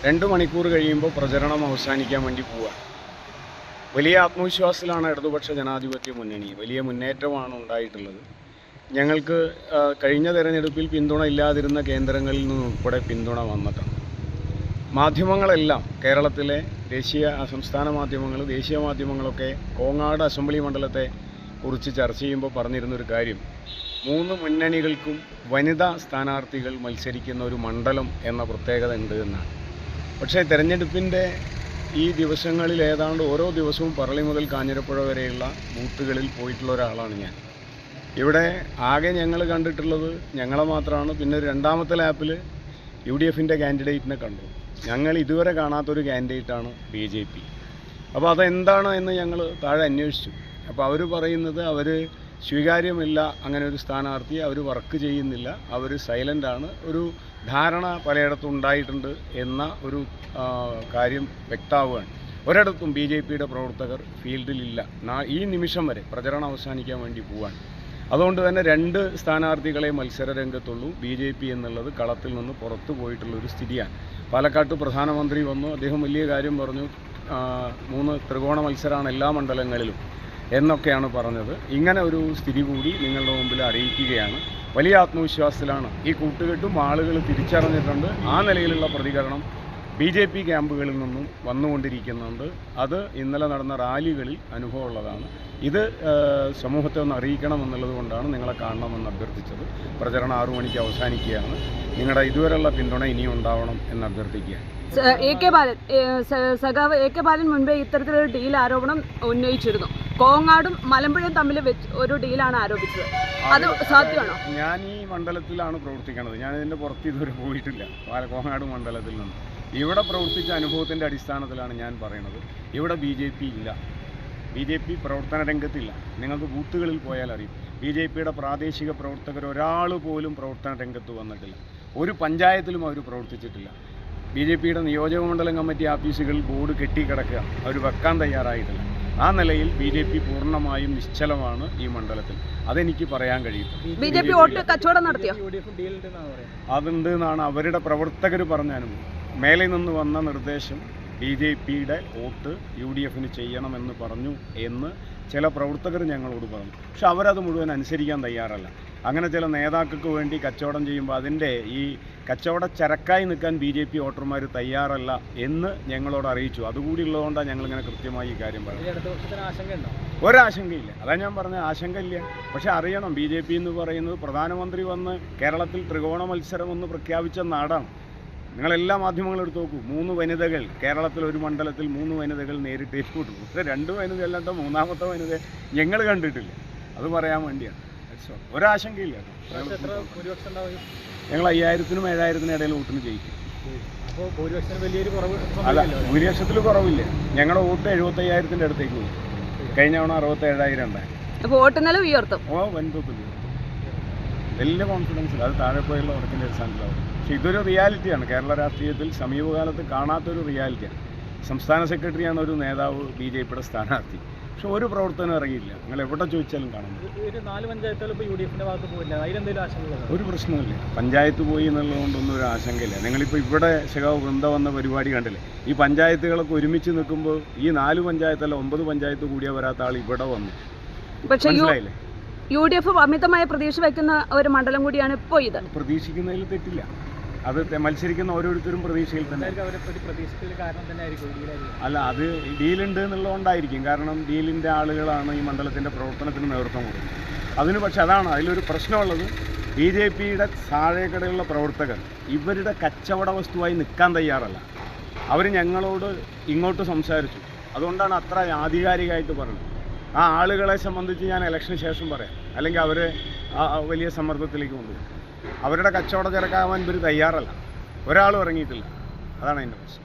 2 മണിക്കൂർ കഴിയുമ്പോൾ പ്രചരണം അവസാനിക്കാൻ വേണ്ടി പോവുകയാണ്. വലിയ ആത്മവിശ്വാസത്തിലാണ് ഇടതുപക്ഷ ജനാധിപത്യ മുന്നണി. വലിയ മുന്നേറ്റമാണ് ഉണ്ടായിട്ടുള്ളത്. ഞങ്ങൾക്ക് കഴിഞ്ഞ തെരഞ്ഞെടുപ്പിൽ പിന്തുണ ഇല്ലാതിരുന്ന കേന്ദ്രങ്ങളിൽ നിന്നുൾപ്പെടെ പിന്തുണ വന്നിട്ടുണ്ട്. മാധ്യമങ്ങളെല്ലാം കേരളത്തിലെ സംസ്ഥാന മാധ്യമങ്ങൾ, ദേശീയ മാധ്യമങ്ങളൊക്കെ കോങ്ങാട് അസംബ്ലി മണ്ഡലത്തെ കുറിച്ച് ചർച്ച ചെയ്യുമ്പോൾ പറഞ്ഞിരുന്നൊരു കാര്യം, 3 മുന്നണികൾക്കും വനിതാ സ്ഥാനാർത്ഥികൾ മത്സരിക്കുന്ന ഒരു മണ്ഡലം എന്ന പ്രത്യേകത ഉണ്ട് എന്നാണ്. പക്ഷേ തെരഞ്ഞെടുപ്പിൻ്റെ ഈ ദിവസങ്ങളിൽ ഏതാണ്ട് ഓരോ ദിവസവും പറളി മുതൽ കാഞ്ഞിരപ്പുഴ വരെയുള്ള ബൂത്തുകളിൽ പോയിട്ടുള്ള ഒരാളാണ് ഞാൻ. ഇവിടെ ആകെ ഞങ്ങൾ കണ്ടിട്ടുള്ളത് ഞങ്ങളെ മാത്രമാണ്. പിന്നെ രണ്ടാമത്തെ ലാപ്പിൽ UDFൻ്റെ കാൻഡിഡേറ്റിനെ കണ്ടു. ഞങ്ങൾ ഇതുവരെ കാണാത്തൊരു കാൻഡിഡേറ്റാണ് BJP. അപ്പോൾ അതെന്താണ് എന്ന് ഞങ്ങൾ താഴെ അന്വേഷിച്ചു. അപ്പോൾ അവർ പറയുന്നത് അവർ സ്വീകാര്യമില്ല, അങ്ങനെ ഒരു സ്ഥാനാർത്ഥി, അവർ വർക്ക് ചെയ്യുന്നില്ല, അവർ സൈലൻ്റാണ്, ഒരു ധാരണ പലയിടത്തും ഉണ്ടായിട്ടുണ്ട് എന്ന ഒരു കാര്യം വ്യക്തമാവുകയാണ്. ഒരിടത്തും BJPയുടെ പ്രവർത്തകർ ഫീൽഡിലില്ല. ഈ നിമിഷം വരെ പ്രചരണം അവസാനിക്കാൻ വേണ്ടി പോവാണ്. അതുകൊണ്ട് തന്നെ 2 സ്ഥാനാർത്ഥികളെ മത്സര രംഗത്തുള്ളൂ. BJP എന്നുള്ളത് കളത്തിൽ നിന്ന് പുറത്തു പോയിട്ടുള്ളൊരു സ്ഥിതിയാണ്. പാലക്കാട്ട് പ്രധാനമന്ത്രി വന്നു, അദ്ദേഹം വലിയ കാര്യം പറഞ്ഞു, 3 ത്രികോണ മത്സരമാണ് എല്ലാ മണ്ഡലങ്ങളിലും എന്നൊക്കെയാണ് പറഞ്ഞത്. ഇങ്ങനെ ഒരു സ്ഥിതി കൂടി നിങ്ങളുടെ മുമ്പിൽ അറിയിക്കുകയാണ്. വലിയ ആത്മവിശ്വാസത്തിലാണ് ഈ കൂട്ടുകെട്ടും. ആളുകൾ തിരിച്ചറിഞ്ഞിട്ടുണ്ട്. ആ നിലയിലുള്ള പ്രതികരണം BJP ക്യാമ്പുകളിൽ നിന്നും വന്നുകൊണ്ടിരിക്കുന്നുണ്ട്. അത് ഇന്നലെ നടന്ന റാലികളിൽ അനുഭവമുള്ളതാണ്. ഇത് സമൂഹത്തെ ഒന്ന് അറിയിക്കണമെന്നുള്ളത് കൊണ്ടാണ് നിങ്ങളെ കാണണമെന്ന് അഭ്യർത്ഥിച്ചത്. പ്രചരണം 6 മണിക്ക് അവസാനിക്കുകയാണ്. നിങ്ങളുടെ ഇതുവരെയുള്ള പിന്തുണ ഇനിയും ഉണ്ടാവണം എന്ന് അഭ്യർത്ഥിക്കുകയാണ്. സഖാവ് AK ബാലൻ മുൻപേ ഇത്തരത്തിലൊരു ഡീൽ ആരോപണം ഉന്നയിച്ചിരുന്നു. കോങ്ങാടും മലമ്പുഴയും തമ്മിൽ ഒരു ഡീലാണ് ആരോപിച്ചത്. അത് സാധ്യമാണോ? ഞാൻ ഈ മണ്ഡലത്തിലാണ് പ്രവർത്തിക്കുന്നത്. ഞാൻ ഇതിൻ്റെ പുറത്ത് ഇതുവരെ പോയിട്ടില്ല. കോങ്ങാട് മണ്ഡലത്തിൽ നിന്ന് ഇവിടെ പ്രവർത്തിച്ച അനുഭവത്തിൻ്റെ അടിസ്ഥാനത്തിലാണ് ഞാൻ പറയുന്നത്. ഇവിടെ BJP ഇല്ല. BJP പ്രവർത്തന രംഗത്തില്ല. നിങ്ങൾക്ക് ബൂത്തുകളിൽ പോയാൽ അറിയും. BJPയുടെ പ്രാദേശിക പ്രവർത്തകർ ഒരാൾ പോലും പ്രവർത്തന രംഗത്ത് വന്നിട്ടില്ല. ഒരു പഞ്ചായത്തിലും അവർ പ്രവർത്തിച്ചിട്ടില്ല. BJPയുടെ നിയോജക മണ്ഡലം കമ്മിറ്റി ഓഫീസുകളിൽ ബോർഡ് കെട്ടിക്കിടക്കുക, അവർ വെക്കാൻ തയ്യാറായിട്ടില്ല. ആ നിലയിൽ BJP പൂർണ്ണമായും നിശ്ചലമാണ് ഈ മണ്ഡലത്തിൽ. അതെനിക്ക് പറയാൻ കഴിയും. BJP വോട്ട് കച്ചവടം നടത്തിയോ? അതുണ്ട് എന്നാണ് അവരുടെ പ്രവർത്തകർ പറഞ്ഞ അനുഭവം. മേലെ നിന്ന് വന്ന നിർദ്ദേശം BJPയുടെ വോട്ട് UDFന് ചെയ്യണമെന്ന് പറഞ്ഞു എന്ന് ചില പ്രവർത്തകർ ഞങ്ങളോട് പറഞ്ഞു. പക്ഷെ അവരത് മുഴുവൻ അനുസരിക്കാൻ തയ്യാറല്ല. അങ്ങനെ ചില നേതാക്കൾക്ക് വേണ്ടി കച്ചവടം ചെയ്യുമ്പോൾ അതിൻ്റെ ഈ കച്ചവട ചരക്കായി നിൽക്കാൻ BJP വോട്ടർമാർ തയ്യാറല്ല എന്ന് ഞങ്ങളോട് അറിയിച്ചു. അതുകൂടി ഉള്ളതുകൊണ്ടാണ് ഞങ്ങളിങ്ങനെ കൃത്യമായി ഈ കാര്യം പറയുന്നത്. ഒരാശങ്കയില്ല. അതാ ഞാൻ പറഞ്ഞ ആശങ്കയില്ല. പക്ഷെ അറിയണം, BJP എന്ന് പറയുന്നത് പ്രധാനമന്ത്രി വന്ന് കേരളത്തിൽ ത്രികോണ മത്സരം ഒന്ന് പ്രഖ്യാപിച്ച നാടാണ്. നിങ്ങളെല്ലാ മാധ്യമങ്ങളും എടുത്ത് നോക്കൂ. 3 വനിതകൾ കേരളത്തിൽ ഒരു മണ്ഡലത്തിൽ 3 വനിതകൾ നേരിട്ട് ഏറ്റുമുട്ടും. പക്ഷേ 2 വനിത അല്ലാണ്ട് 3ാമത്തെ വനിത ഞങ്ങൾ കണ്ടിട്ടില്ല. അത് പറയാൻ വേണ്ടിയാണ്. ഒരാശങ്കയില്ല. ഞങ്ങൾ 5000-നും 7000-നും ഇടയിൽ വോട്ടിന് ജയിക്കും. അല്ല, ഭൂരിപക്ഷത്തിൽ കുറവില്ല. ഞങ്ങളുടെ വോട്ട് 75,000-ൻ്റെ അടുത്തേക്ക് പോയി. കഴിഞ്ഞ തവണ 67,000 ഉണ്ടായി. വൻതോത്തിൽ വലിയ കോൺഫിഡൻസിൽ അത് താഴെ പോയുള്ള ഉറക്കിൻ്റെ അടിസ്ഥാനത്തിലാവും. പക്ഷേ ഇതൊരു റിയാലിറ്റിയാണ്. കേരള രാഷ്ട്രീയത്തിൽ സമീപകാലത്ത് കാണാത്തൊരു റിയാലിറ്റിയാണ്. സംസ്ഥാന സെക്രട്ടറിയാണ് ഒരു നേതാവ് BJPയുടെ സ്ഥാനാർത്ഥി. പക്ഷെ ഒരു പ്രവർത്തനം ഇറങ്ങിയില്ല. നിങ്ങൾ എവിടെ ചോദിച്ചാലും കാണാൻ ഒരു പ്രശ്നമില്ല. പഞ്ചായത്ത് പോയി എന്നുള്ളതുകൊണ്ടൊന്നും ഒരു ആശങ്കയില്ല. നിങ്ങളിപ്പോൾ ഇവിടെ സഖാവ് വൃന്ദ വന്ന പരിപാടി കണ്ടില്ലേ? ഈ പഞ്ചായത്തുകളൊക്കെ ഒരുമിച്ച് നിൽക്കുമ്പോൾ ഈ 4 പഞ്ചായത്തല്ല 9 പഞ്ചായത്ത് കൂടിയാൽ വരാത്ത ആൾ ഇവിടെ വന്നു. മനസ്സിലായില്ലേ? UDF അമിതമായ പ്രതീക്ഷ വയ്ക്കുന്ന ഒരു മണ്ഡലം കൂടിയാണ് ഇപ്പോൾ ഇത്. പ്രതീക്ഷിക്കുന്നതിൽ തെറ്റില്ല. അത് മത്സരിക്കുന്ന ഓരോരുത്തരും പ്രതീക്ഷയിൽ തന്നെ. അല്ല, അത് ഡീലുണ്ട് എന്നുള്ളതുകൊണ്ടായിരിക്കും. കാരണം ഡീലിൻ്റെ ആളുകളാണ് ഈ മണ്ഡലത്തിൻ്റെ പ്രവർത്തനത്തിന് നേതൃത്വം കൊടുക്കുന്നത്. അതിന് പക്ഷെ അതാണ് അതിലൊരു പ്രശ്നമുള്ളത്. BJPയുടെ താഴേക്കടയുള്ള പ്രവർത്തകർ ഇവരുടെ കച്ചവട വസ്തുവായി നിൽക്കാൻ തയ്യാറല്ല. അവർ ഞങ്ങളോട് ഇങ്ങോട്ട് സംസാരിച്ചു. അതുകൊണ്ടാണ് അത്ര ആധികാരികമായിട്ട് പറഞ്ഞത്. ആ ആളുകളെ സംബന്ധിച്ച് ഞാൻ ഇലക്ഷന് ശേഷം പറയാം. അല്ലെങ്കിൽ അവരെ വലിയ സമ്മർദ്ദത്തിലേക്ക് കൊണ്ടുപോകും. അവരുടെ കച്ചവട ചരക്കാവാൻ ഇവർ തയ്യാറല്ല. ഒരാളും ഇറങ്ങിയിട്ടില്ല. അതാണ് അതിൻ്റെ പ്രശ്നം.